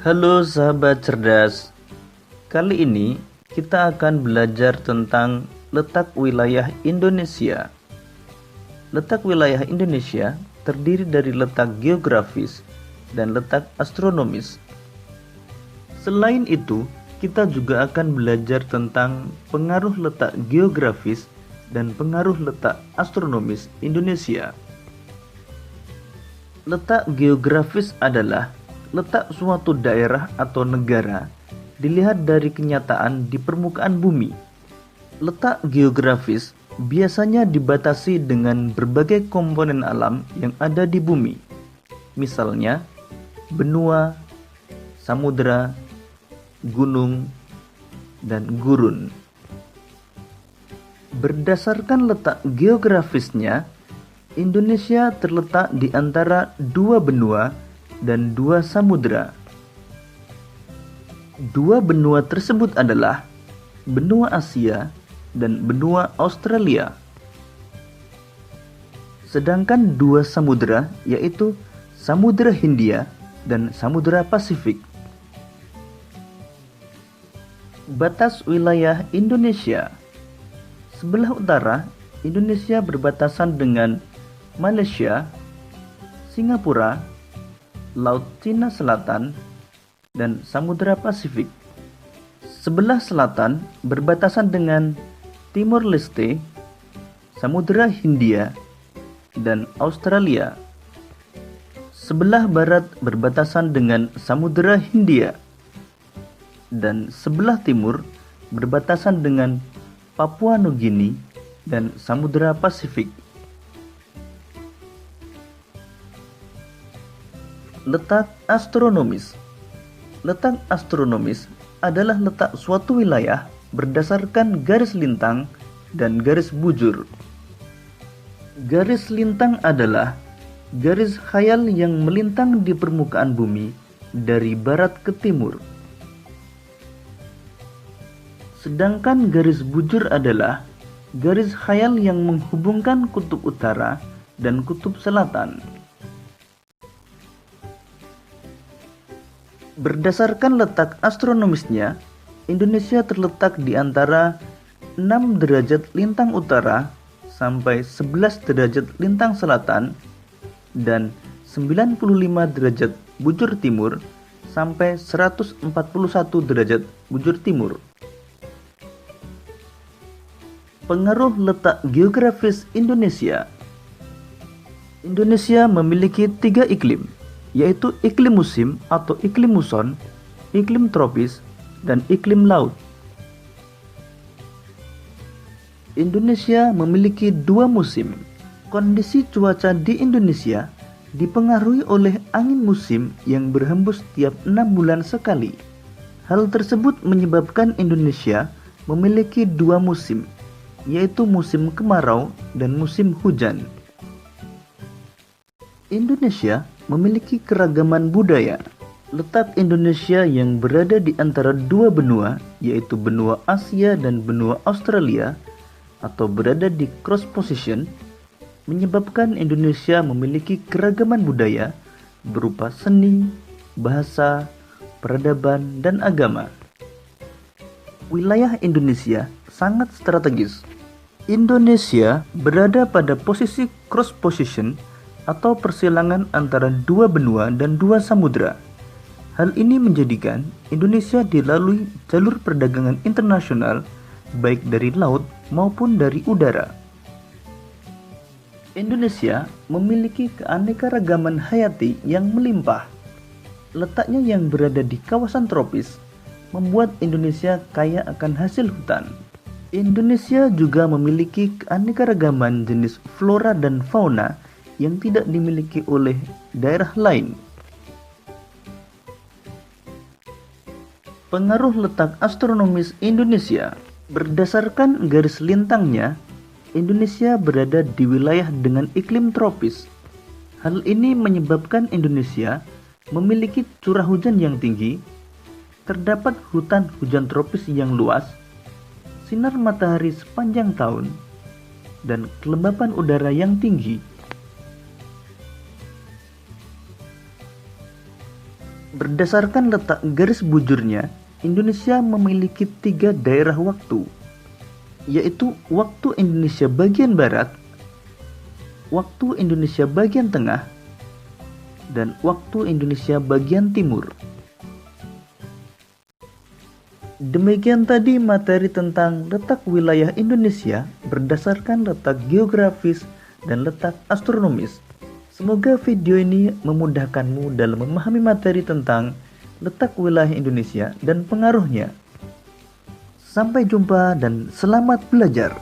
Halo sahabat cerdas, kali ini kita akan belajar tentang letak wilayah Indonesia. Letak wilayah Indonesia terdiri dari letak geografis dan letak astronomis. Selain itu, kita juga akan belajar tentang pengaruh letak geografis dan pengaruh letak astronomis Indonesia. Letak geografis adalah letak suatu daerah atau negara dilihat dari kenyataan di permukaan bumi. Letak geografis biasanya dibatasi dengan berbagai komponen alam yang ada di bumi. Misalnya, benua, samudera, gunung, dan gurun. Berdasarkan letak geografisnya, Indonesia terletak di antara dua benua dan dua samudera. Dua benua tersebut adalah benua Asia dan benua Australia. Sedangkan dua samudera yaitu Samudra Hindia dan Samudra Pasifik. Batas wilayah Indonesia. Sebelah utara, Indonesia berbatasan dengan Malaysia, Singapura, Laut Cina Selatan, dan Samudra Pasifik. Sebelah selatan berbatasan dengan Timor Leste, Samudra Hindia, dan Australia. Sebelah barat berbatasan dengan Samudra Hindia, dan sebelah timur berbatasan dengan Papua Nugini dan Samudra Pasifik. Letak astronomis. Letak astronomis adalah letak suatu wilayah berdasarkan garis lintang dan garis bujur. Garis lintang adalah garis khayal yang melintang di permukaan bumi dari barat ke timur. Sedangkan garis bujur adalah garis khayal yang menghubungkan kutub utara dan kutub selatan. Berdasarkan letak astronomisnya, Indonesia terletak di antara 6 derajat lintang utara sampai 11 derajat lintang selatan dan 95 derajat bujur timur sampai 141 derajat bujur timur. Pengaruh letak geografis Indonesia. Indonesia memiliki 3 iklim, yaitu iklim musim atau iklim muson, iklim tropis, dan iklim laut. Indonesia memiliki 2 musim. Kondisi cuaca di Indonesia dipengaruhi oleh angin musim yang berhembus tiap 6 bulan sekali. Hal tersebut menyebabkan Indonesia memiliki 2 musim, yaitu musim kemarau dan musim hujan. Indonesia memiliki keragaman budaya. Letak Indonesia yang berada di antara dua benua, yaitu benua Asia dan benua Australia, atau berada di cross position, menyebabkan Indonesia memiliki keragaman budaya berupa seni, bahasa, peradaban, dan agama. Wilayah Indonesia sangat strategis. Indonesia berada pada posisi cross position atau persilangan antara dua benua dan dua samudera. Hal ini menjadikan Indonesia dilalui jalur perdagangan internasional baik dari laut maupun dari udara. Indonesia memiliki keanekaragaman hayati yang melimpah. Letaknya yang berada di kawasan tropis membuat Indonesia kaya akan hasil hutan. Indonesia juga memiliki keanekaragaman jenis flora dan fauna yang tidak dimiliki oleh daerah lain. Pengaruh letak astronomis Indonesia. Berdasarkan garis lintangnya, Indonesia berada di wilayah dengan iklim tropis. Hal ini menyebabkan Indonesia memiliki curah hujan yang tinggi, terdapat hutan hujan tropis yang luas, sinar matahari sepanjang tahun, dan kelembapan udara yang tinggi. Berdasarkan letak garis bujurnya, Indonesia memiliki 3 daerah waktu, yaitu waktu Indonesia bagian Barat, waktu Indonesia bagian Tengah, dan waktu Indonesia bagian Timur. Demikian tadi materi tentang letak wilayah Indonesia berdasarkan letak geografis dan letak astronomis. Semoga video ini memudahkanmu dalam memahami materi tentang letak wilayah Indonesia dan pengaruhnya. Sampai jumpa dan selamat belajar.